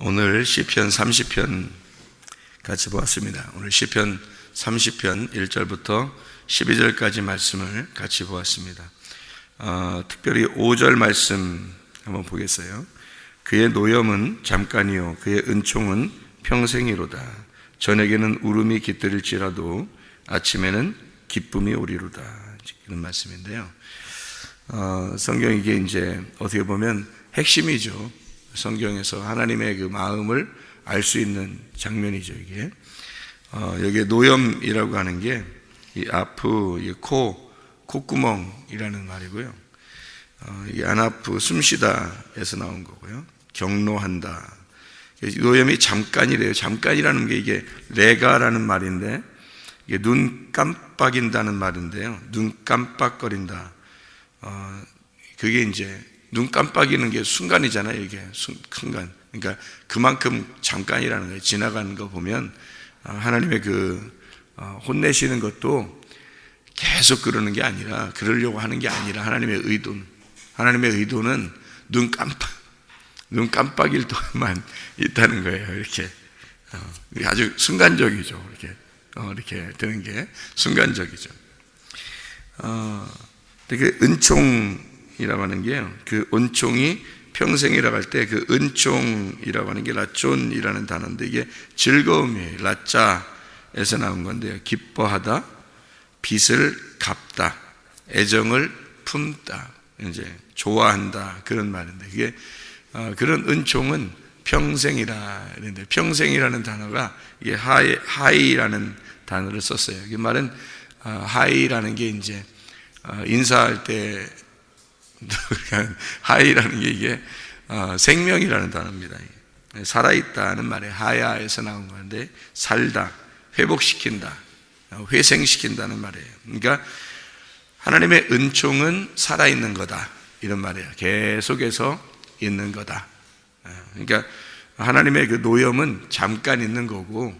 오늘 시편 30편 같이 보았습니다. 오늘 시편 30편 1절부터 12절까지 말씀을 같이 보았습니다. 특별히 5절 말씀 한번 보겠어요. 그의 노염은 잠깐이요 그의 은총은 평생이로다. 저녁에는 울음이 깃들일지라도 아침에는 기쁨이 오리로다. 이런 말씀인데요. 성경 이게 이제 어떻게 보면 핵심이죠. 성경에서 하나님의 그 마음을 알 수 있는 장면이죠. 이게 여기에 노염이라고 하는 게 이 아프, 이 콧구멍이라는 말이고요. 이 안아프, 숨쉬다에서 나온 거고요. 경노한다. 노염이 잠깐이래요. 잠깐이라는 게 이게 레가라는 말인데 이게 눈 깜빡인다는 말인데요. 눈 깜빡거린다. 그게 이제 눈 깜빡이는 게 순간이잖아요. 이게 순간. 그러니까 그만큼 잠깐이라는 거예요. 지나가는 거 보면 하나님의 혼내시는 것도 계속 그러는 게 아니라, 그러려고 하는 게 아니라 하나님의 의도는 눈 깜빡일 동안만 있다는 거예요. 이렇게 아주 순간적이죠. 이렇게 되는 게 순간적이죠. 되게 은총이라고 하는 게요. 그 은총이 평생이라고 할 때 그 은총이라고 하는 게 라촌이라는 단어인데 이게 즐거움이에요. 라짜에서 나온 건데요. 기뻐하다, 빚을 갚다, 애정을 품다, 이제 좋아한다 그런 말인데 그게 그런 은총은 평생이라 이런데 평생이라는 단어가 이게 하이라는 단어를 썼어요. 이 말은 하이라는 게 이제 인사할 때 하이라는 게 이게 생명이라는 단어입니다. 살아있다는 말에 하야에서 나온 건데 살다, 회복시킨다, 회생시킨다는 말이에요. 그러니까 하나님의 은총은 살아있는 거다 이런 말이에요. 계속해서 있는 거다. 그러니까 하나님의 그 노염은 잠깐 있는 거고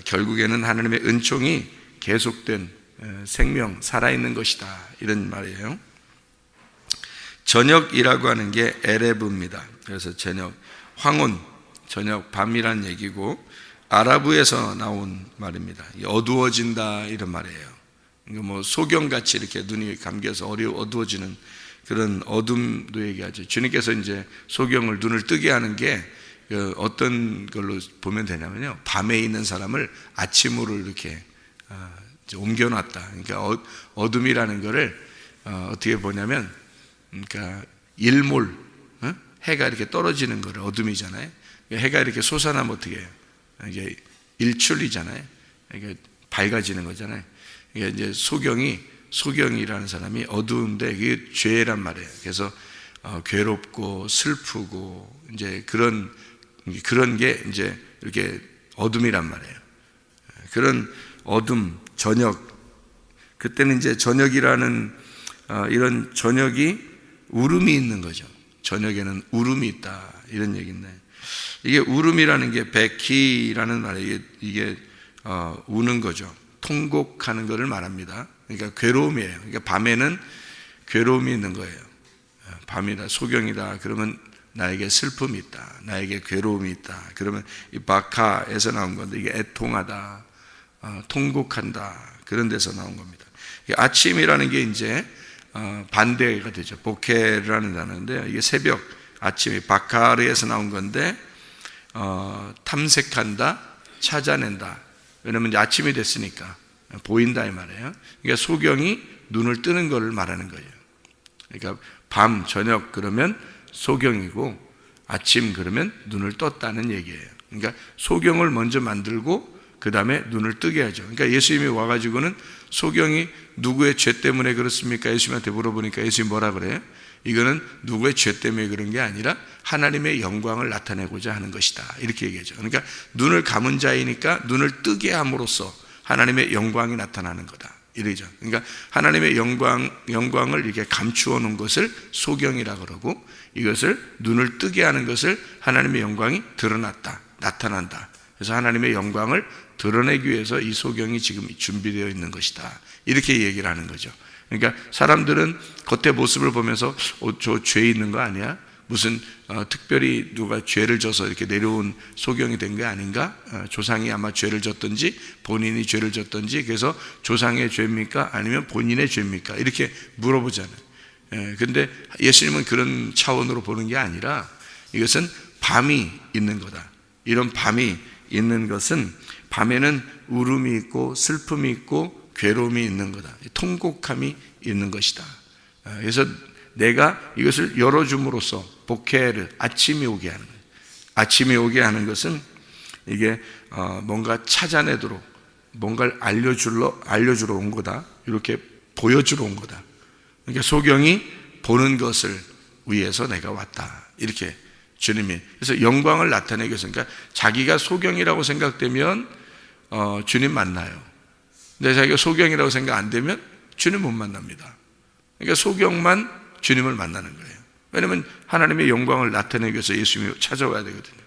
결국에는 하나님의 은총이 계속된 생명, 살아있는 것이다 이런 말이에요. 저녁이라고 하는 게 에레브입니다. 그래서 저녁, 황혼, 저녁, 밤이란 얘기고 아라브에서 나온 말입니다. 어두워진다 이런 말이에요. 그러니까 소경같이 이렇게 눈이 감겨서 어두워지는 그런 어둠도 얘기하죠. 주님께서 이제 소경을 눈을 뜨게 하는 게 어떤 걸로 보면 되냐면요. 밤에 있는 사람을 아침으로 이렇게 옮겨놨다. 그러니까 어둠이라는 거를 어떻게 보냐면 그러니까 일몰, 해가 이렇게 떨어지는 거를 어둠이잖아요. 해가 이렇게 솟아나면 어떻게 해요? 이게 일출이잖아요. 이게 밝아지는 거잖아요. 이게 이제 소경이라는 사람이 어두운데 이게 죄란 말이에요. 그래서 괴롭고 슬프고 이제 그런 게 이제 이렇게 어둠이란 말이에요. 그런 어둠, 저녁. 그때는 이제 저녁이라는 이런 저녁이 울음이 있는 거죠. 저녁에는 울음이 있다 이런 얘기인데 이게 울음이라는 게 베키라는 말이에요. 이게 우는 거죠. 통곡하는 것을 말합니다. 그러니까 괴로움이에요. 그러니까 밤에는 괴로움이 있는 거예요. 밤이다, 소경이다 그러면 나에게 슬픔이 있다, 나에게 괴로움이 있다. 그러면 이 바카에서 나온 건데 이게 애통하다, 통곡한다 그런 데서 나온 겁니다. 아침이라는 게 이제 반대가 되죠. 보케라는 단어인데 이게 새벽, 아침이 바카르에서 나온 건데 탐색한다, 찾아낸다. 왜냐면 이제 아침이 됐으니까 보인다 이 말이에요. 그러니까 소경이 눈을 뜨는 것을 말하는 거예요. 그러니까 밤, 저녁 그러면 소경이고 아침 그러면 눈을 떴다는 얘기예요. 그러니까 소경을 먼저 만들고 그 다음에 눈을 뜨게 하죠. 그러니까 예수님이 와가지고는 소경이 누구의 죄 때문에 그렇습니까? 예수님한테 물어보니까 예수님이 뭐라 그래요? 이거는 누구의 죄 때문에 그런 게 아니라 하나님의 영광을 나타내고자 하는 것이다 이렇게 얘기하죠. 그러니까 눈을 감은 자이니까 눈을 뜨게 함으로써 하나님의 영광이 나타나는 거다 이러죠. 그러니까 하나님의 영광을 이렇게 감추어 놓은 것을 소경이라 그러고 이것을 눈을 뜨게 하는 것을 하나님의 영광이 드러났다, 나타난다. 그래서 하나님의 영광을 드러내기 위해서 이 소경이 지금 준비되어 있는 것이다 이렇게 얘기를 하는 거죠. 그러니까 사람들은 겉의 모습을 보면서 저 죄 있는 거 아니야? 무슨 특별히 누가 죄를 져서 이렇게 내려온 소경이 된 게 아닌가? 조상이 아마 죄를 졌든지 본인이 죄를 졌든지, 그래서 조상의 죄입니까? 아니면 본인의 죄입니까? 이렇게 물어보잖아요. 근데 예수님은 그런 차원으로 보는 게 아니라 이것은 밤이 있는 거다. 이런 밤이 있는 것은, 밤에는 울음이 있고 슬픔이 있고 괴로움이 있는 거다. 통곡함이 있는 것이다. 그래서 내가 이것을 열어줌으로써 보케를, 아침이 오게 하는 거예요. 아침이 오게 하는 것은 이게 뭔가 찾아내도록, 뭔가를 알려주러 온 거다. 이렇게 보여주러 온 거다. 그러니까 소경이 보는 것을 위해서 내가 왔다. 이렇게 주님이, 그래서 영광을 나타내기 위해서, 그러니까 자기가 소경이라고 생각되면 주님 만나요. 근데 자기가 소경이라고 생각 안 되면 주님 못 만납니다. 그러니까 소경만 주님을 만나는 거예요. 왜냐하면 하나님의 영광을 나타내기 위해서 예수님이 찾아와야 되거든요.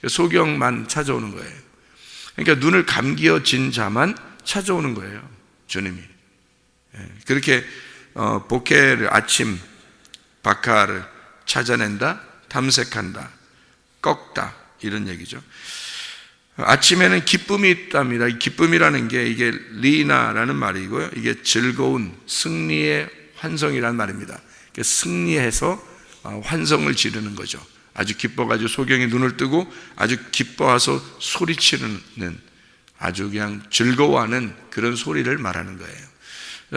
소경만 찾아오는 거예요. 그러니까 눈을 감기어진 자만 찾아오는 거예요, 주님이. 그렇게 보케를, 아침 바카를 찾아낸다, 탐색한다, 꺾다, 이런 얘기죠. 아침에는 기쁨이 있답니다. 이 기쁨이라는 게 이게 리나라는 말이고요. 이게 즐거운 승리의 환성이라는 말입니다. 승리해서 환성을 지르는 거죠. 아주 기뻐가지고 소경이 눈을 뜨고 아주 기뻐해서 소리치는, 아주 그냥 즐거워하는 그런 소리를 말하는 거예요.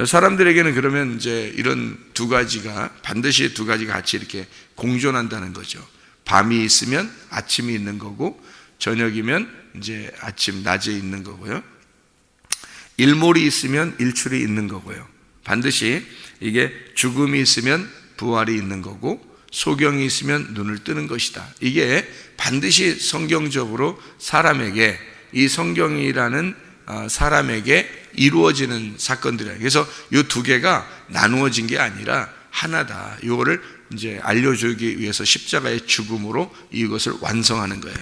사람들에게는 그러면 이제 이런 두 가지가, 반드시 두 가지가 같이 이렇게 공존한다는 거죠. 밤이 있으면 아침이 있는 거고, 저녁이면 이제 아침, 낮에 있는 거고요. 일몰이 있으면 일출이 있는 거고요. 반드시 이게 죽음이 있으면 부활이 있는 거고, 소경이 있으면 눈을 뜨는 것이다. 이게 반드시 성경적으로 사람에게, 이 성경이라는 사람에게 이루어지는 사건들이에요. 그래서 이 두 개가 나누어진 게 아니라 하나다. 이거를 이제 알려주기 위해서 십자가의 죽음으로 이것을 완성하는 거예요.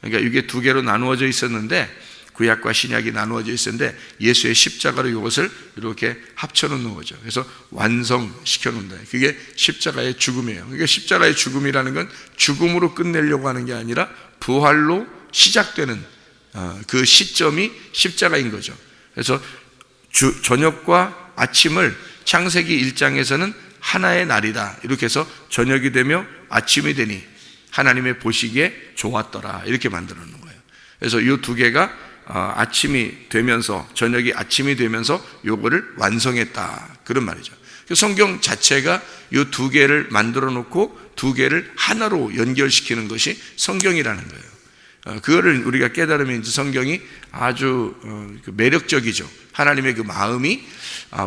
그러니까 이게 두 개로 나누어져 있었는데, 구약과 신약이 나누어져 있었는데 예수의 십자가로 이것을 이렇게 합쳐놓는 거죠. 그래서 완성시켜 놓는다. 그게 십자가의 죽음이에요. 그러니까 십자가의 죽음이라는 건 죽음으로 끝내려고 하는 게 아니라 부활로 시작되는 그 시점이 십자가인 거죠. 그래서 저녁과 아침을 창세기 1장에서는 하나의 날이다, 이렇게 해서 저녁이 되며 아침이 되니 하나님의 보시기에 좋았더라, 이렇게 만들어 놓는 거예요. 그래서 이 두 개가 아침이 되면서, 저녁이 아침이 되면서 요거를 완성했다, 그런 말이죠. 성경 자체가 이 두 개를 만들어 놓고 두 개를 하나로 연결시키는 것이 성경이라는 거예요. 그거를 우리가 깨달으면 이제 성경이 아주 매력적이죠. 하나님의 그 마음이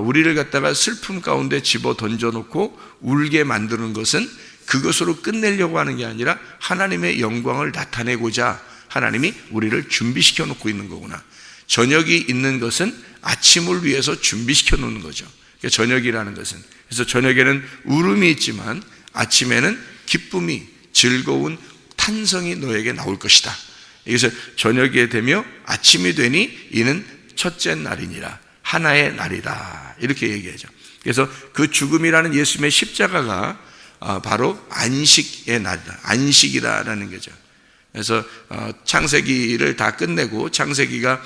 우리를 갖다가 슬픔 가운데 집어 던져놓고 울게 만드는 것은 그것으로 끝내려고 하는 게 아니라 하나님의 영광을 나타내고자 하나님이 우리를 준비시켜 놓고 있는 거구나. 저녁이 있는 것은 아침을 위해서 준비시켜 놓는 거죠. 저녁이라는 것은. 그래서 저녁에는 울음이 있지만 아침에는 기쁨이, 즐거운 탄성이 너에게 나올 것이다. 그래서 저녁이 되며 아침이 되니 이는 첫째 날이니라, 하나의 날이다, 이렇게 얘기하죠. 그래서 그 죽음이라는 예수님의 십자가가 바로 안식의 날이다, 안식이다라는 거죠. 그래서 창세기를 다 끝내고, 창세를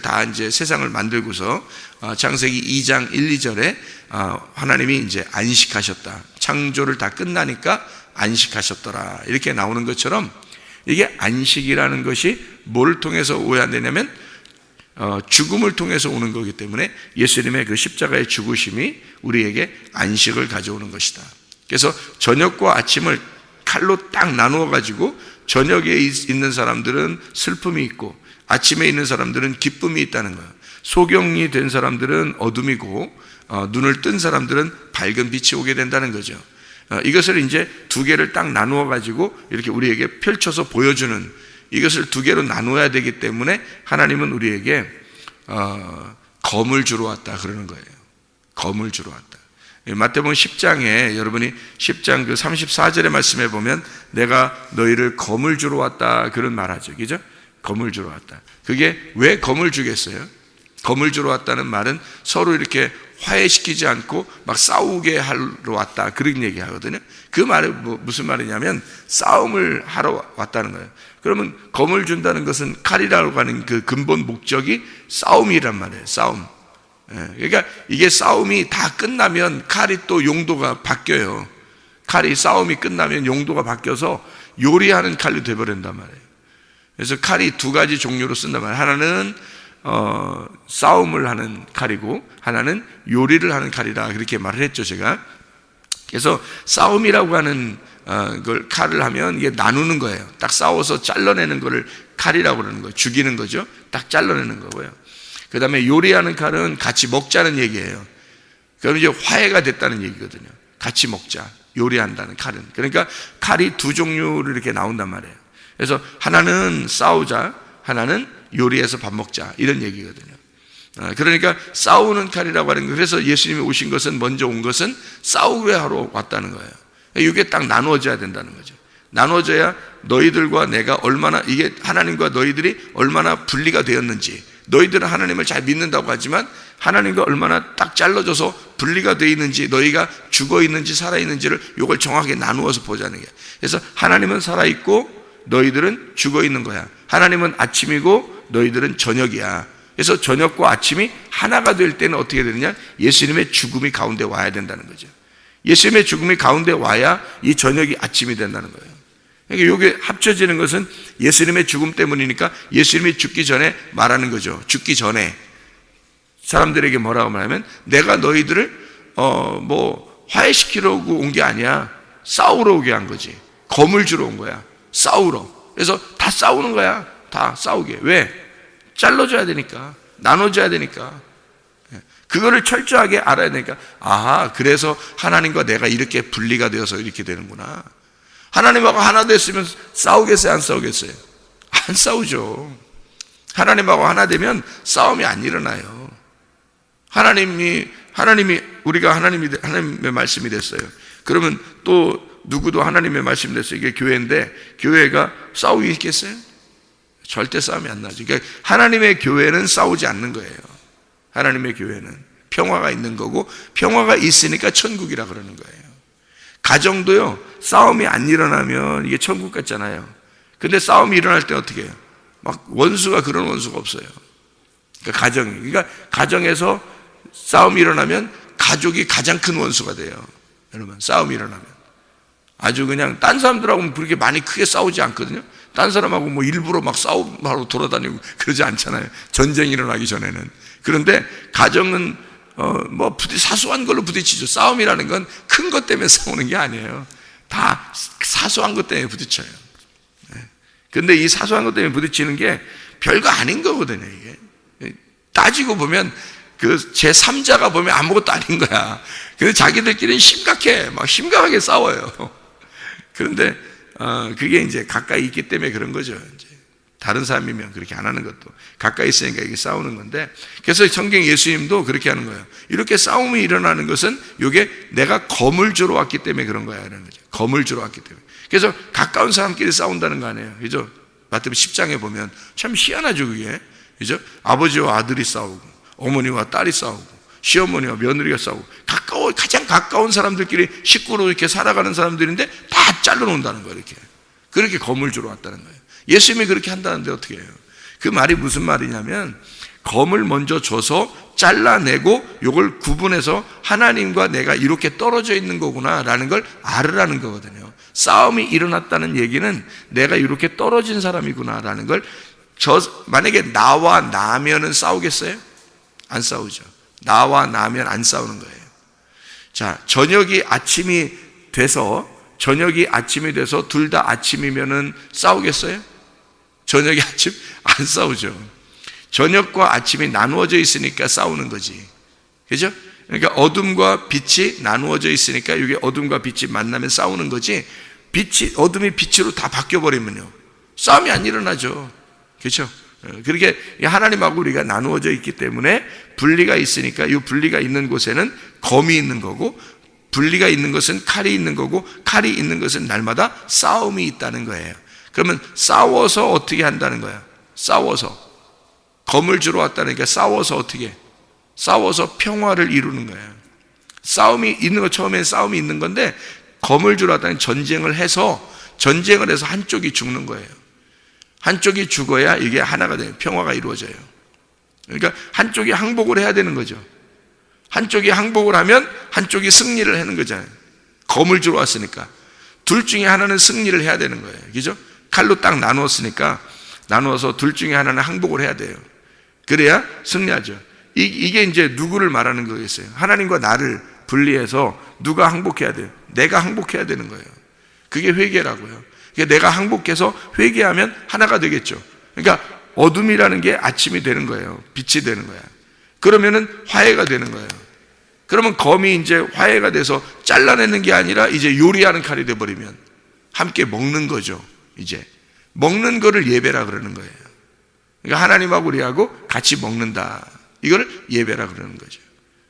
다 이제 세상을 만들고서 창세기 2장 1, 2절에 하나님이 이제 안식하셨다, 창조를 다 끝나니까 안식하셨더라, 이렇게 나오는 것처럼, 이게 안식이라는 것이 뭘 통해서 오야되냐면 죽음을 통해서 오는 거기 때문에 예수님의 그 십자가의 죽으심이 우리에게 안식을 가져오는 것이다. 그래서 저녁과 아침을 칼로 딱 나누어 가지고, 저녁에 있는 사람들은 슬픔이 있고 아침에 있는 사람들은 기쁨이 있다는 거예요. 소경이 된 사람들은 어둠이고 눈을 뜬 사람들은 밝은 빛이 오게 된다는 거죠. 이것을 이제 두 개를 딱 나누어 가지고 이렇게 우리에게 펼쳐서 보여주는, 이것을 두 개로 나누어야 되기 때문에 하나님은 우리에게 검을 주러 왔다, 그러는 거예요. 검을 주러 왔다. 마태복음 10장에, 여러분이 10장 그 34절의 말씀에 보면 내가 너희를 검을 주러 왔다, 그런 말하죠. 그죠? 검을 주러 왔다. 그게 왜 검을 주겠어요? 검을 주러 왔다는 말은 서로 이렇게 화해시키지 않고 막 싸우게 하러 왔다, 그런 얘기 하거든요. 그 말은 무슨 말이냐면 싸움을 하러 왔다는 거예요. 그러면 검을 준다는 것은 칼이라고 하는 그 근본 목적이 싸움이란 말이에요. 싸움. 그러니까 이게 싸움이 다 끝나면 칼이 또 용도가 바뀌어요. 칼이 싸움이 끝나면 용도가 바뀌어서 요리하는 칼이 되어버린단 말이에요. 그래서 칼이 두 가지 종류로 쓴단 말이에요. 하나는 싸움을 하는 칼이고 하나는 요리를 하는 칼이다, 그렇게 말을 했죠, 제가. 그래서 싸움이라고 하는 걸 칼을 하면 이게 나누는 거예요. 딱 싸워서 잘라내는 거를 칼이라고 그러는 거예요. 죽이는 거죠. 딱 잘라내는 거고요. 그 다음에 요리하는 칼은 같이 먹자는 얘기예요. 그럼 이제 화해가 됐다는 얘기거든요. 같이 먹자, 요리한다는 칼은. 그러니까 칼이 두 종류로 이렇게 나온단 말이에요. 그래서 하나는 싸우자, 하나는 요리해서 밥 먹자, 이런 얘기거든요. 그러니까 싸우는 칼이라고 하는 거예요. 그래서 예수님이 오신 것은, 먼저 온 것은 싸우게 하러 왔다는 거예요. 이게 딱 나누어져야 된다는 거죠. 나누어져야 너희들과 내가 얼마나, 이게 하나님과 너희들이 얼마나 분리가 되었는지, 너희들은 하나님을 잘 믿는다고 하지만 하나님과 얼마나 딱 잘라져서 분리가 되어 있는지, 너희가 죽어 있는지 살아 있는지를 이걸 정확하게 나누어서 보자는 거예요. 그래서 하나님은 살아있고 너희들은 죽어 있는 거야. 하나님은 아침이고 너희들은 저녁이야. 그래서 저녁과 아침이 하나가 될 때는 어떻게 되느냐? 예수님의 죽음이 가운데 와야 된다는 거죠. 예수님의 죽음이 가운데 와야 이 저녁이 아침이 된다는 거예요. 그러니까 이게 합쳐지는 것은 예수님의 죽음 때문이니까 예수님이 죽기 전에 말하는 거죠. 죽기 전에 사람들에게 뭐라고 말하면, 내가 너희들을 화해시키려고 온 게 아니야. 싸우러 오게 한 거지. 검을 주러 온 거야. 싸우러. 그래서 다 싸우는 거야. 다 싸우게. 왜? 잘라줘야 되니까, 나눠줘야 되니까. 그거를 철저하게 알아야 되니까, 그래서 하나님과 내가 이렇게 분리가 되어서 이렇게 되는구나. 하나님하고 하나 됐으면 싸우겠어요, 안 싸우겠어요? 안 싸우죠. 하나님하고 하나 되면 싸움이 안 일어나요. 우리가 하나님의 말씀이 됐어요. 그러면 또 누구도 하나님의 말씀이 됐어요. 이게 교회인데, 교회가 싸우기 있겠어요? 절대 싸움이 안 나죠. 그러니까 하나님의 교회는 싸우지 않는 거예요. 하나님의 교회는 평화가 있는 거고, 평화가 있으니까 천국이라 그러는 거예요. 가정도요, 싸움이 안 일어나면 이게 천국 같잖아요. 근데 싸움이 일어날 때 어떻게 해요? 막 원수가, 그런 원수가 없어요. 그러니까 가정에서 싸움이 일어나면 가족이 가장 큰 원수가 돼요. 여러분, 싸움이 일어나면 아주 그냥 딴 사람들하고는 그렇게 많이 크게 싸우지 않거든요. 딴 사람하고 뭐 일부러 막 싸움하러 돌아다니고 그러지 않잖아요. 전쟁이 일어나기 전에는. 그런데 가정은 사소한 걸로 부딪히죠. 싸움이라는 건 큰 것 때문에 싸우는 게 아니에요. 다 사소한 것 때문에 부딪혀요. 근데 이 사소한 것 때문에 부딪히는 게 별거 아닌 거거든요. 이게 따지고 보면 그 제3자가 보면 아무것도 아닌 거야. 근데 자기들끼리는 심각하게 싸워요. 그런데 그게 이제 가까이 있기 때문에 그런 거죠. 이제 다른 사람이면 그렇게 안 하는 것도, 가까이 있으니까 이게 싸우는 건데, 그래서 성경 예수님도 그렇게 하는 거예요. 이렇게 싸움이 일어나는 것은 이게 내가 검을 주러 왔기 때문에 그런 거야, 이런 거죠. 검을 주러 왔기 때문에. 그래서 가까운 사람끼리 싸운다는 거 아니에요. 그죠? 마태복음 10장에 보면 참 희한하죠, 그게. 그죠? 아버지와 아들이 싸우고, 어머니와 딸이 싸우고, 시어머니와 며느리가 싸우고, 가장 가까운 사람들끼리 식구로 이렇게 살아가는 사람들인데 다 잘라놓는다는 거예요, 이렇게. 그렇게 검을 주러 왔다는 거예요. 예수님이 그렇게 한다는데 어떻게 해요? 그 말이 무슨 말이냐면, 검을 먼저 줘서 잘라내고 이걸 구분해서 하나님과 내가 이렇게 떨어져 있는 거구나라는 걸 알으라는 거거든요. 싸움이 일어났다는 얘기는 내가 이렇게 떨어진 사람이구나라는 걸, 만약에 나와 나면은 싸우겠어요? 안 싸우죠. 나와 나면 안 싸우는 거예요. 자, 저녁이 아침이 돼서 둘 다 아침이면은 싸우겠어요? 저녁이 아침? 안 싸우죠. 저녁과 아침이 나누어져 있으니까 싸우는 거지. 그죠? 그러니까 어둠과 빛이 나누어져 있으니까 이게 어둠과 빛이 만나면 싸우는 거지, 어둠이 빛으로 다 바뀌어버리면요, 싸움이 안 일어나죠. 그렇죠? 그렇게 하나님하고 우리가 나누어져 있기 때문에 분리가 있으니까 이 분리가 있는 곳에는 검이 있는 거고, 분리가 있는 것은 칼이 있는 거고, 칼이 있는 것은 날마다 싸움이 있다는 거예요. 그러면 싸워서 어떻게 한다는 거야? 싸워서 검을 주러 왔다니까 싸워서 어떻게? 싸워서 평화를 이루는 거예요. 싸움이 있는 거, 처음엔 싸움이 있는 건데 검을 주러 왔다는 전쟁을 해서 한쪽이 죽는 거예요. 한쪽이 죽어야 이게 하나가 돼요. 평화가 이루어져요. 그러니까 한쪽이 항복을 해야 되는 거죠. 한쪽이 항복을 하면 한쪽이 승리를 하는 거잖아요. 검을 주러 왔으니까. 둘 중에 하나는 승리를 해야 되는 거예요. 그죠? 칼로 딱 나누어서 둘 중에 하나는 항복을 해야 돼요. 그래야 승리하죠. 이게 이제 누구를 말하는 거겠어요? 하나님과 나를 분리해서 누가 항복해야 돼요? 내가 항복해야 되는 거예요. 그게 회개라고요. 그러니까 내가 항복해서 회개하면 하나가 되겠죠. 그러니까 어둠이라는 게 아침이 되는 거예요. 빛이 되는 거야. 그러면은 화해가 되는 거예요. 그러면 검이 이제 화해가 돼서 잘라내는 게 아니라 이제 요리하는 칼이 돼버리면 함께 먹는 거죠. 이제 먹는 거를 예배라 그러는 거예요. 그러니까 하나님하고 우리하고 같이 먹는다. 이걸 예배라 그러는 거죠.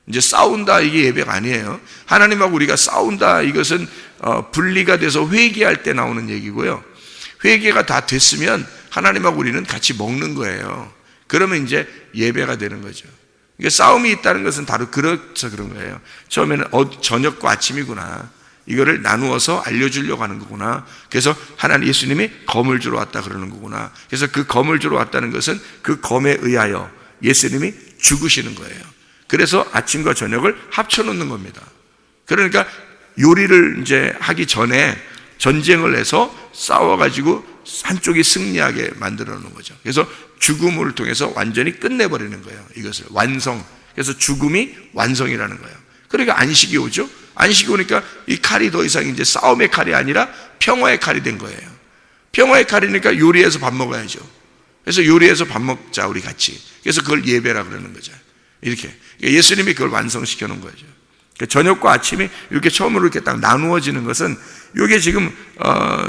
이제 싸운다, 이게 예배가 아니에요. 하나님하고 우리가 싸운다, 이것은 분리가 돼서 회개할 때 나오는 얘기고요. 회개가 다 됐으면 하나님하고 우리는 같이 먹는 거예요. 그러면 이제 예배가 되는 거죠. 이게 싸움이 있다는 것은 바로 그래서 그런 거예요. 처음에는 저녁과 아침이구나, 이거를 나누어서 알려주려고 하는 거구나. 그래서 하나님, 예수님이 검을 주러 왔다 그러는 거구나. 그래서 그 검을 주러 왔다는 것은 그 검에 의하여 예수님이 죽으시는 거예요. 그래서 아침과 저녁을 합쳐놓는 겁니다. 그러니까 요리를 이제 하기 전에 전쟁을 해서 싸워가지고 한쪽이 승리하게 만들어 놓는 거죠. 그래서 죽음을 통해서 완전히 끝내버리는 거예요. 이것을 완성. 그래서 죽음이 완성이라는 거예요. 그러니까 안식이 오죠. 안식이 오니까 이 칼이 더 이상 이제 싸움의 칼이 아니라 평화의 칼이 된 거예요. 평화의 칼이니까 요리해서 밥 먹어야죠. 그래서 요리해서 밥 먹자, 우리 같이. 그래서 그걸 예배라 그러는 거죠. 이렇게 예수님이 그걸 완성시켜 놓은 거죠. 저녁과 아침이 이렇게 처음으로 이렇게 딱 나누어지는 것은, 이게 지금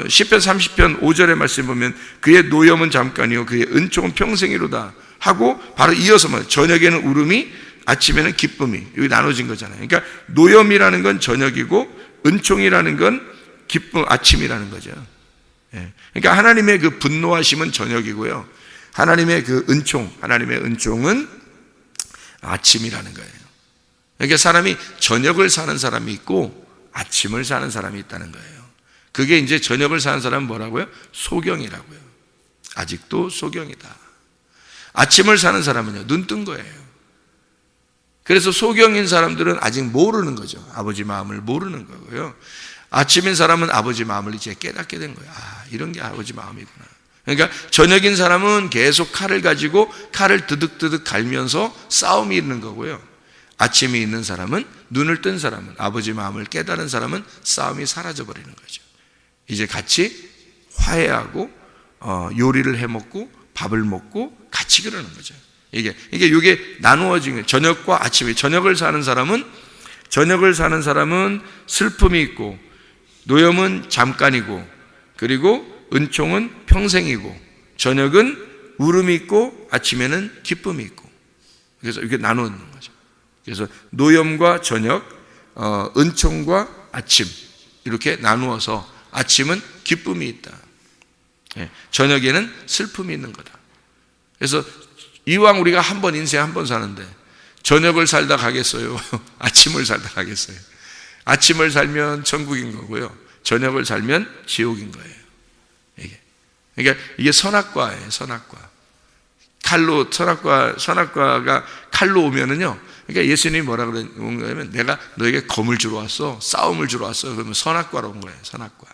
시편 30편 5절의 말씀 보면 그의 노염은 잠깐이요 그의 은총은 평생이로다 하고 바로 이어서 뭐 저녁에는 울음이 아침에는 기쁨이, 여기 나눠진 거잖아요. 그러니까 노염이라는 건 저녁이고 은총이라는 건 기쁨, 아침이라는 거죠. 그러니까 하나님의 그 분노하심은 저녁이고요, 하나님의 그 은총, 하나님의 은총은 아침이라는 거예요. 그러니까 사람이 저녁을 사는 사람이 있고 아침을 사는 사람이 있다는 거예요. 그게 이제 저녁을 사는 사람은 뭐라고요? 소경이라고요. 아직도 소경이다. 아침을 사는 사람은요, 눈 뜬 거예요. 그래서 소경인 사람들은 아직 모르는 거죠. 아버지 마음을 모르는 거고요. 아침인 사람은 아버지 마음을 이제 깨닫게 된 거예요. 아, 이런 게 아버지 마음이구나. 그러니까 저녁인 사람은 계속 칼을 가지고 칼을 드득드득 갈면서 싸움이 있는 거고요. 아침이 있는 사람은, 눈을 뜬 사람은, 아버지 마음을 깨달은 사람은 싸움이 사라져버리는 거죠. 이제 같이 화해하고 요리를 해먹고 밥을 먹고 같이 그러는 거죠. 이게 나누어진 거예요. 저녁과 아침에. 저녁을 사는 사람은 슬픔이 있고, 노염은 잠깐이고, 그리고 은총은 평생이고, 저녁은 울음이 있고 아침에는 기쁨이 있고. 그래서 이렇게 나누는 거죠. 그래서 노염과 저녁, 은총과 아침, 이렇게 나누어서 아침은 기쁨이 있다, 저녁에는 슬픔이 있는 거다. 그래서 이왕 우리가 한 번, 인생 한 번 사는데 저녁을 살다 가겠어요? 아침을 살다 가겠어요? 아침을 살면 천국인 거고요, 저녁을 살면 지옥인 거예요. 그러니까 이게 선악과예요. 선악과. 선악과가 칼로 오면은요, 그러니까 예수님이 뭐라 그러냐면, 내가 너에게 검을 주러 왔어, 싸움을 주러 왔어. 그러면 선악과로 온 거예요. 선악과.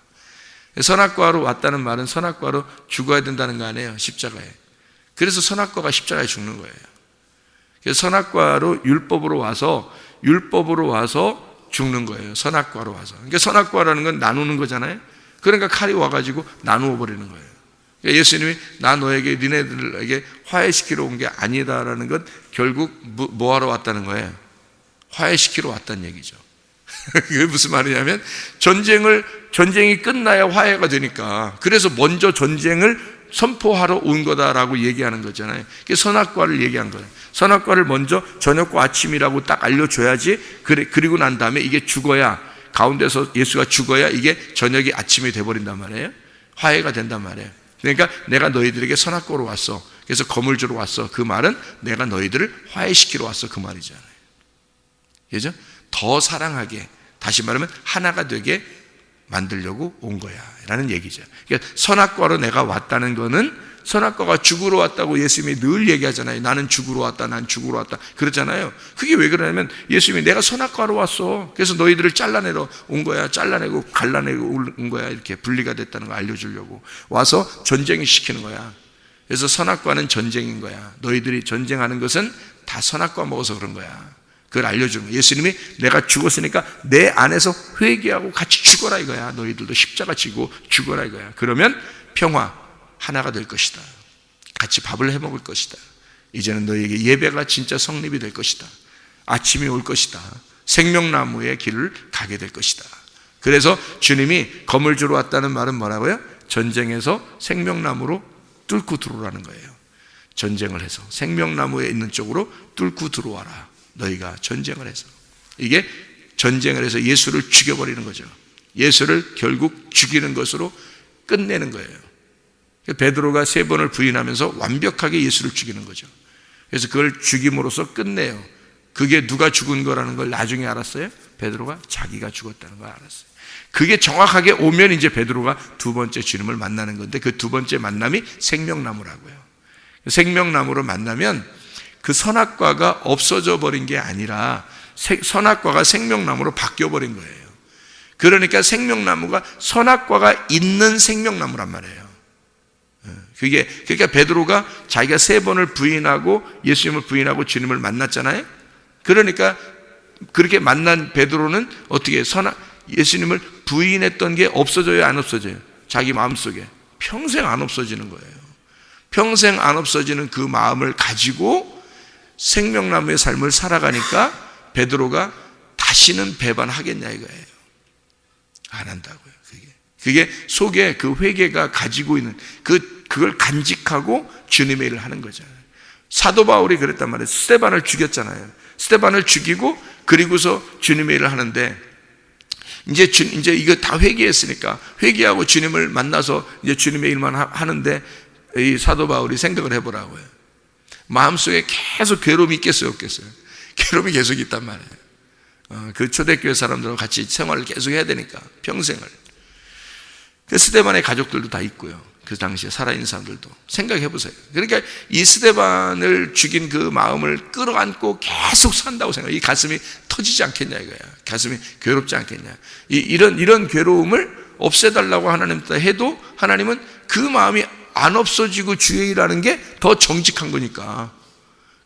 선악과로 왔다는 말은 선악과로 죽어야 된다는 거 아니에요, 십자가에. 그래서 선악과가 십자가에 죽는 거예요. 그래서 선악과로 율법으로 와서 죽는 거예요. 선악과로 와서. 그러니까 선악과라는 건 나누는 거잖아요. 그러니까 칼이 와가지고 나누어 버리는 거예요. 그러니까 예수님이 나 너에게, 니네들에게 화해시키러 온 게 아니다라는 건 결국 뭐 하러 왔다는 거예요? 화해시키러 왔다는 얘기죠. 그게 무슨 말이냐면, 전쟁이 끝나야 화해가 되니까, 그래서 먼저 전쟁을 선포하러 온 거다라고 얘기하는 거잖아요. 그게 선악과를 얘기한 거예요. 선악과를 먼저 저녁과 아침이라고 딱 알려줘야지, 그리고 난 다음에 이게 죽어야, 가운데서 예수가 죽어야 이게 저녁이 아침이 돼버린단 말이에요. 화해가 된단 말이에요. 그러니까 내가 너희들에게 선악과로 왔어. 그래서 검을 주러 왔어. 그 말은 내가 너희들을 화해시키러 왔어. 그 말이잖아요. 그죠? 더 사랑하게, 다시 말하면 하나가 되게 만들려고 온 거야 라는 얘기죠. 그러니까 선악과로 내가 왔다는 거는, 선악과가 죽으러 왔다고 예수님이 늘 얘기하잖아요. 나는 죽으러 왔다, 난 죽으러 왔다 그러잖아요. 그게 왜 그러냐면 예수님이 내가 선악과로 왔어. 그래서 너희들을 잘라내러 온 거야. 잘라내고 갈라내고 온 거야. 이렇게 분리가 됐다는 거 알려주려고 와서 전쟁을 시키는 거야. 그래서 선악과는 전쟁인 거야. 너희들이 전쟁하는 것은 다 선악과 먹어서 그런 거야. 그걸 알려주는 거야. 예수님이 내가 죽었으니까 내 안에서 회개하고 같이 죽어라 이거야. 너희들도 십자가 지고 죽어라 이거야. 그러면 평화, 하나가 될 것이다. 같이 밥을 해 먹을 것이다. 이제는 너희에게 예배가 진짜 성립이 될 것이다. 아침이 올 것이다. 생명나무의 길을 가게 될 것이다. 그래서 주님이 검을 주러 왔다는 말은 뭐라고요? 전쟁에서 생명나무로 뚫고 들어오라는 거예요. 전쟁을 해서 생명나무에 있는 쪽으로 뚫고 들어와라. 너희가 전쟁을 해서. 이게 전쟁을 해서 예수를 죽여버리는 거죠. 예수를 결국 죽이는 것으로 끝내는 거예요. 베드로가 3번을 부인하면서 완벽하게 예수를 죽이는 거죠. 그래서 그걸 죽임으로써 끝내요. 그게 누가 죽은 거라는 걸 나중에 알았어요? 베드로가 자기가 죽었다는 걸 알았어요. 그게 정확하게 오면 이제 베드로가 두 번째 주님을 만나는 건데, 그 두 번째 만남이 생명나무라고요. 생명나무로 만나면 그 선악과가 없어져 버린 게 아니라 선악과가 생명나무로 바뀌어 버린 거예요. 그러니까 선악과가 있는 생명나무란 말이에요. 그러니까 베드로가 자기가 3번을 부인하고 예수님을 부인하고 주님을 만났잖아요. 그러니까 그렇게 만난 베드로는 어떻게 예수님을 부인했던 게 없어져요, 안 없어져요? 자기 마음속에 평생 안 없어지는 거예요. 평생 안 없어지는 그 마음을 가지고 생명나무의 삶을 살아가니까 베드로가 다시는 배반하겠냐 이거예요. 안 한다고요. 그게 속에 그 회개가 가지고 있는 그걸 간직하고 주님의 일을 하는 거잖아요. 사도 바울이 그랬단 말이에요. 스데반을 죽였잖아요. 스데반을 죽이고 그리고서 주님의 일을 하는데, 이제 이거 다 회개했으니까 회개하고 주님을 만나서 이제 주님의 일만 하는데, 이 사도 바울이 생각을 해보라고요. 마음속에 계속 괴로움이 있겠어요, 없겠어요? 괴로움이 계속 있단 말이에요. 그 초대교회 사람들하고 같이 생활을 계속 해야 되니까 평생을. 스데반의 가족들도 다 있고요. 그 당시에 살아있는 사람들도 생각해 보세요. 그러니까 이 스데반을 죽인 그 마음을 끌어안고 계속 산다고 생각해요. 이 가슴이 터지지 않겠냐 이거야. 가슴이 괴롭지 않겠냐. 이런 괴로움을 없애달라고 하나님한테 해도 하나님은 그 마음이 안 없어지고 주의 일하는 게 더 정직한 거니까,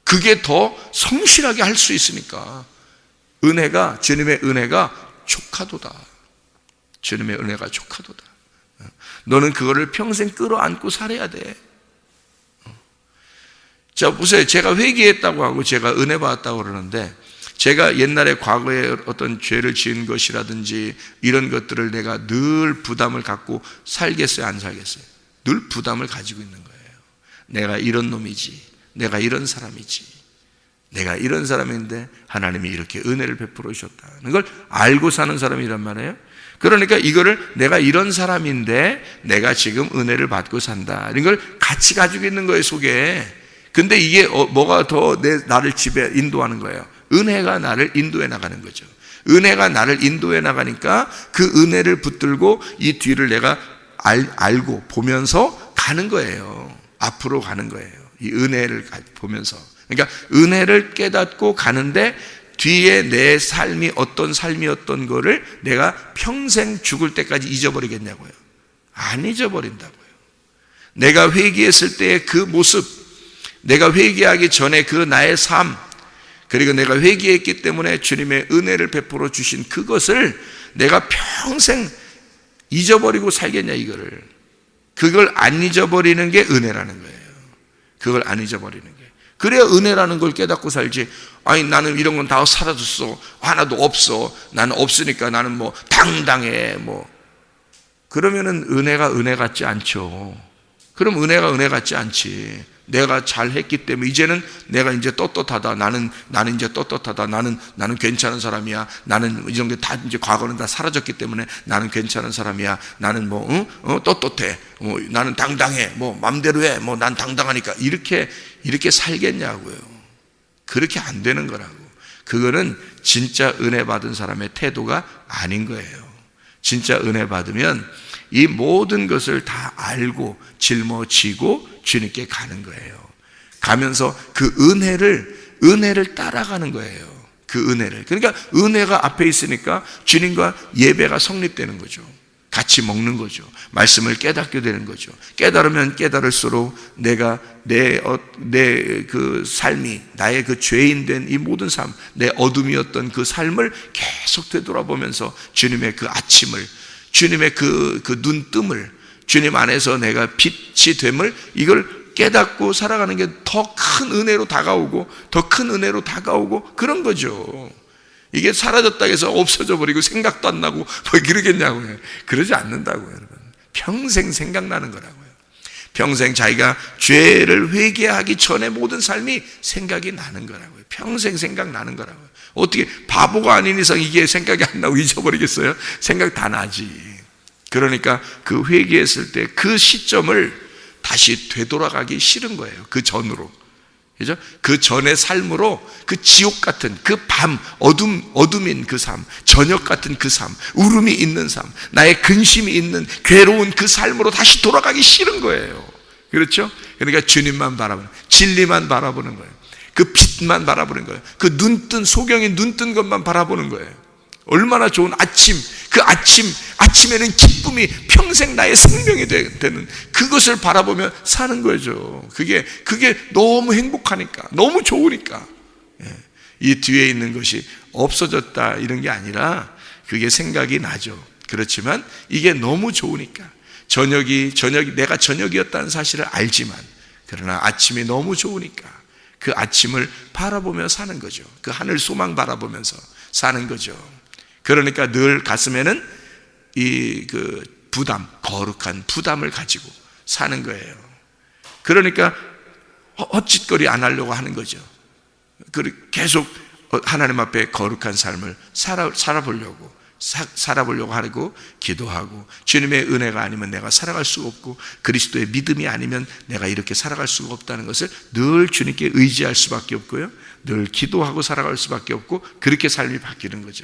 그게 더 성실하게 할 수 있으니까 주님의 은혜가 족하도다. 주님의 은혜가 족하도다. 너는 그거를 평생 끌어안고 살아야 돼. 자, 보세요. 제가 회개했다고 하고 제가 은혜 받았다고 그러는데, 제가 옛날에 과거에 어떤 죄를 지은 것이라든지 이런 것들을 내가 늘 부담을 갖고 살겠어요, 안 살겠어요? 늘 부담을 가지고 있는 거예요. 내가 이런 놈이지, 내가 이런 사람이지, 내가 이런 사람인데 하나님이 이렇게 은혜를 베풀어 주셨다는 걸 알고 사는 사람이란 말이에요. 그러니까 이거를 내가 이런 사람인데 내가 지금 은혜를 받고 산다, 이런 걸 같이 가지고 있는 거예요, 속에. 근데 이게 뭐가 더 나를 인도하는 거예요? 은혜가 나를 인도해 나가는 거죠. 은혜가 나를 인도해 나가니까 그 은혜를 붙들고 이 뒤를 내가 알고 보면서 가는 거예요. 앞으로 가는 거예요. 이 은혜를 보면서. 그러니까 은혜를 깨닫고 가는데, 뒤에 내 삶이 어떤 삶이었던 거를 내가 평생 죽을 때까지 잊어버리겠냐고요? 안 잊어버린다고요. 내가 회개했을 때의 그 모습, 내가 회개하기 전에 그 나의 삶, 그리고 내가 회개했기 때문에 주님의 은혜를 베풀어 주신 그것을 내가 평생 잊어버리고 살겠냐 이거를. 그걸 안 잊어버리는 게 은혜라는 거예요. 그걸 안 잊어버리는 게. 그래야 은혜라는 걸 깨닫고 살지. 아니 나는 이런 건 다 사라졌어, 하나도 없어, 나는 없으니까 나는 뭐 당당해, 뭐 그러면은 은혜가 은혜 같지 않죠. 그럼 은혜가 은혜 같지 않지. 내가 잘했기 때문에 이제는 내가 이제 떳떳하다. 나는 이제 떳떳하다. 나는 괜찮은 사람이야. 나는 이런 게 다 이제 과거는 다 사라졌기 때문에 나는 괜찮은 사람이야. 나는 떳떳해. 나는 당당해. 맘대로 해. 난 당당하니까. 이렇게 살겠냐고요. 그렇게 안 되는 거라고. 그거는 진짜 은혜 받은 사람의 태도가 아닌 거예요. 진짜 은혜 받으면 이 모든 것을 다 알고 짊어지고 주님께 가는 거예요. 가면서 그 은혜를 따라가는 거예요. 그 은혜를. 그러니까 은혜가 앞에 있으니까 주님과 예배가 성립되는 거죠. 같이 먹는 거죠. 말씀을 깨닫게 되는 거죠. 깨달으면 깨달을수록 내가 내 그 삶이 나의 그 죄인 된 이 모든 삶, 내 어둠이었던 그 삶을 계속 되돌아보면서 주님의 그 아침을, 주님의 그 눈뜸을, 주님 안에서 내가 빛이 됨을 이걸 깨닫고 살아가는 게 더 큰 은혜로 다가오고 더 큰 은혜로 다가오고 그런 거죠. 이게 사라졌다 해서 없어져 버리고 생각도 안 나고 그러겠냐고요. 그러지 않는다고요, 여러분. 평생 생각나는 거라고요. 평생 자기가 죄를 회개하기 전에 모든 삶이 생각이 나는 거라고요. 평생 생각나는 거라고요. 어떻게 바보가 아닌 이상 이게 생각이 안 나고 잊어버리겠어요? 생각 다 나지. 그러니까 그 회개했을 때 그 시점을 다시 되돌아가기 싫은 거예요. 그 전으로. 그죠? 그 전의 삶으로 그 지옥 같은 그 밤, 어둠인 그 삶, 저녁 같은 그 삶, 울음이 있는 삶, 나의 근심이 있는 괴로운 그 삶으로 다시 돌아가기 싫은 거예요. 그렇죠? 그러니까 주님만 바라보는, 진리만 바라보는 거예요. 그 빛만 바라보는 거예요. 그 소경이 눈뜬 것만 바라보는 거예요. 얼마나 좋은 아침, 그 아침에는 기쁨이 평생 나의 생명이 되는 그것을 바라보며 사는 거죠. 그게 너무 행복하니까, 너무 좋으니까. 이 뒤에 있는 것이 없어졌다 이런 게 아니라 그게 생각이 나죠. 그렇지만 이게 너무 좋으니까. 저녁이 내가 저녁이었다는 사실을 알지만, 그러나 아침이 너무 좋으니까 그 아침을 바라보며 사는 거죠. 그 하늘 소망 바라보면서 사는 거죠. 그러니까 늘 가슴에는 거룩한 부담을 가지고 사는 거예요. 그러니까 헛짓거리 안 하려고 하는 거죠. 계속 하나님 앞에 거룩한 삶을 살아보려고 하고 기도하고, 주님의 은혜가 아니면 내가 살아갈 수가 없고 그리스도의 믿음이 아니면 내가 이렇게 살아갈 수가 없다는 것을 늘 주님께 의지할 수밖에 없고요, 늘 기도하고 살아갈 수밖에 없고, 그렇게 삶이 바뀌는 거죠.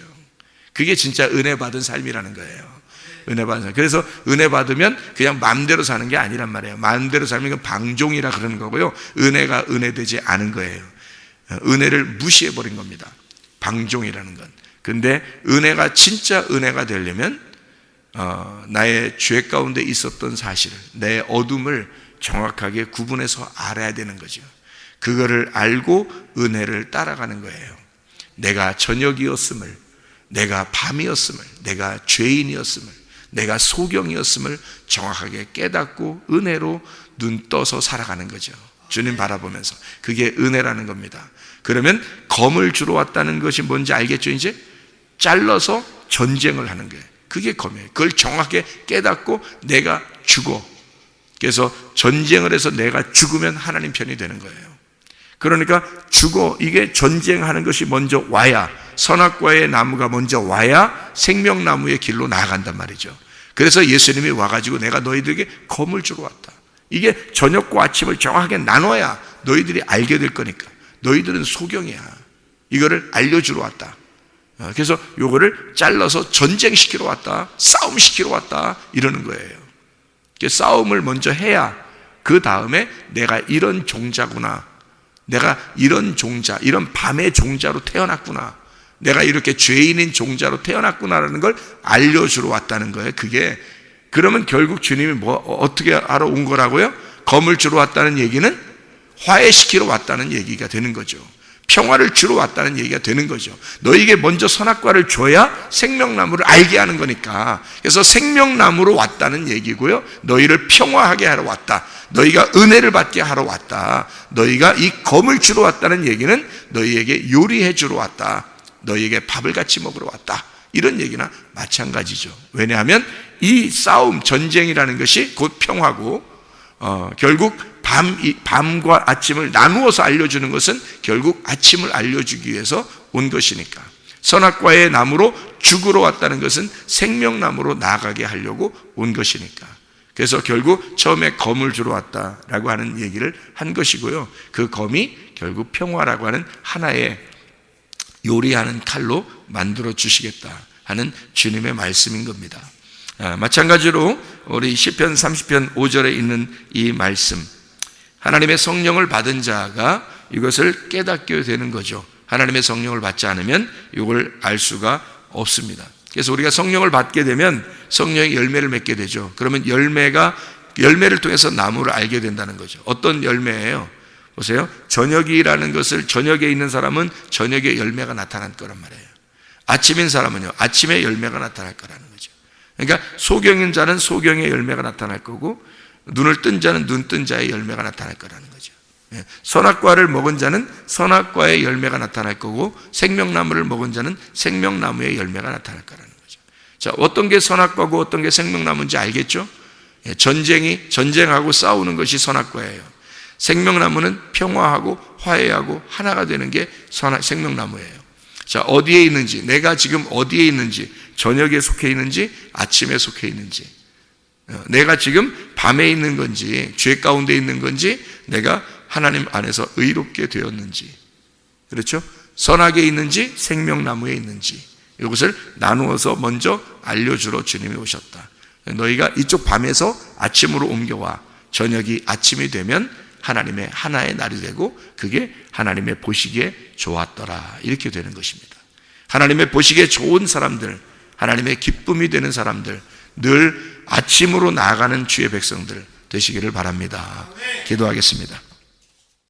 그게 진짜 은혜 받은 삶이라는 거예요. 은혜 받은 삶. 그래서 은혜 받으면 그냥 마음대로 사는 게 아니란 말이에요. 마음대로 살면 그 방종이라 그러는 거고요, 은혜가 은혜되지 않은 거예요. 은혜를 무시해버린 겁니다. 방종이라는 건. 근데 은혜가 진짜 은혜가 되려면 나의 죄 가운데 있었던 사실을, 내 어둠을 정확하게 구분해서 알아야 되는 거죠. 그거를 알고 은혜를 따라가는 거예요. 내가 저녁이었음을, 내가 밤이었음을, 내가 죄인이었음을, 내가 소경이었음을 정확하게 깨닫고 은혜로 눈 떠서 살아가는 거죠. 주님 바라보면서. 그게 은혜라는 겁니다. 그러면 검을 주러 왔다는 것이 뭔지 알겠죠? 이제 잘라서 전쟁을 하는 거예요. 그게 검이에요. 그걸 정확하게 깨닫고 내가 죽어. 그래서 전쟁을 해서 내가 죽으면 하나님 편이 되는 거예요. 그러니까 죽어, 이게 전쟁하는 것이 먼저 와야, 선악과의 나무가 먼저 와야 생명나무의 길로 나아간단 말이죠. 그래서 예수님이 와가지고 내가 너희들에게 검을 주러 왔다. 이게 저녁과 아침을 정확하게 나눠야 너희들이 알게 될 거니까. 너희들은 소경이야. 이거를 알려주러 왔다. 그래서 요거를 잘라서 전쟁시키러 왔다, 싸움시키러 왔다, 이러는 거예요. 싸움을 먼저 해야 그 다음에 내가 이런 종자구나, 내가 이런 종자, 이런 밤의 종자로 태어났구나, 내가 이렇게 죄인인 종자로 태어났구나라는 걸 알려주러 왔다는 거예요. 그게. 그러면 결국 주님이 어떻게 하러 온 거라고요? 검을 주러 왔다는 얘기는 화해시키러 왔다는 얘기가 되는 거죠. 평화를 주러 왔다는 얘기가 되는 거죠. 너에게 먼저 선악과를 줘야 생명나무를 알게 하는 거니까. 그래서 생명나무로 왔다는 얘기고요, 너희를 평화하게 하러 왔다, 너희가 은혜를 받게 하러 왔다, 너희가 이 검을 주러 왔다는 얘기는 너희에게 요리해 주러 왔다, 너희에게 밥을 같이 먹으러 왔다, 이런 얘기나 마찬가지죠. 왜냐하면 이 싸움, 전쟁이라는 것이 곧 평화고 결국 밤과 아침을 나누어서 알려주는 것은 결국 아침을 알려주기 위해서 온 것이니까. 선악과의 나무로 죽으러 왔다는 것은 생명나무로 나아가게 하려고 온 것이니까. 그래서 결국 처음에 검을 주러 왔다라고 하는 얘기를 한 것이고요. 그 검이 결국 평화라고 하는 하나의 요리하는 칼로 만들어 주시겠다 하는 주님의 말씀인 겁니다. 마찬가지로 우리 시편 30편 5절에 있는 이 말씀, 하나님의 성령을 받은 자가 이것을 깨닫게 되는 거죠. 하나님의 성령을 받지 않으면 이걸 알 수가 없습니다. 그래서 우리가 성령을 받게 되면 성령의 열매를 맺게 되죠. 그러면 열매를 통해서 나무를 알게 된다는 거죠. 어떤 열매예요? 보세요. 저녁이라는 것을, 저녁에 있는 사람은 저녁에 열매가 나타날 거란 말이에요. 아침인 사람은요, 아침에 열매가 나타날 거라는 거죠. 그러니까 소경인 자는 소경의 열매가 나타날 거고, 눈을 뜬 자는 눈 뜬 자의 열매가 나타날 거라는 거죠. 선악과를 먹은 자는 선악과의 열매가 나타날 거고, 생명나무를 먹은 자는 생명나무의 열매가 나타날 거라는 거죠. 자, 어떤 게 선악과고 어떤 게 생명나무인지 알겠죠? 전쟁하고 싸우는 것이 선악과예요. 생명나무는 평화하고 화해하고 하나가 되는 게 생명나무예요. 자, 어디에 있는지, 내가 지금 어디에 있는지, 저녁에 속해 있는지 아침에 속해 있는지, 내가 지금 밤에 있는 건지 죄 가운데 있는 건지, 내가 하나님 안에서 의롭게 되었는지, 그렇죠? 선악에 있는지 생명나무에 있는지, 이것을 나누어서 먼저 알려주러 주님이 오셨다. 너희가 이쪽 밤에서 아침으로 옮겨와 저녁이 아침이 되면 하나님의 하나의 날이 되고, 그게 하나님의 보시기에 좋았더라, 이렇게 되는 것입니다. 하나님의 보시기에 좋은 사람들, 하나님의 기쁨이 되는 사람들, 늘 아침으로 나아가는 주의 백성들 되시기를 바랍니다. 기도하겠습니다.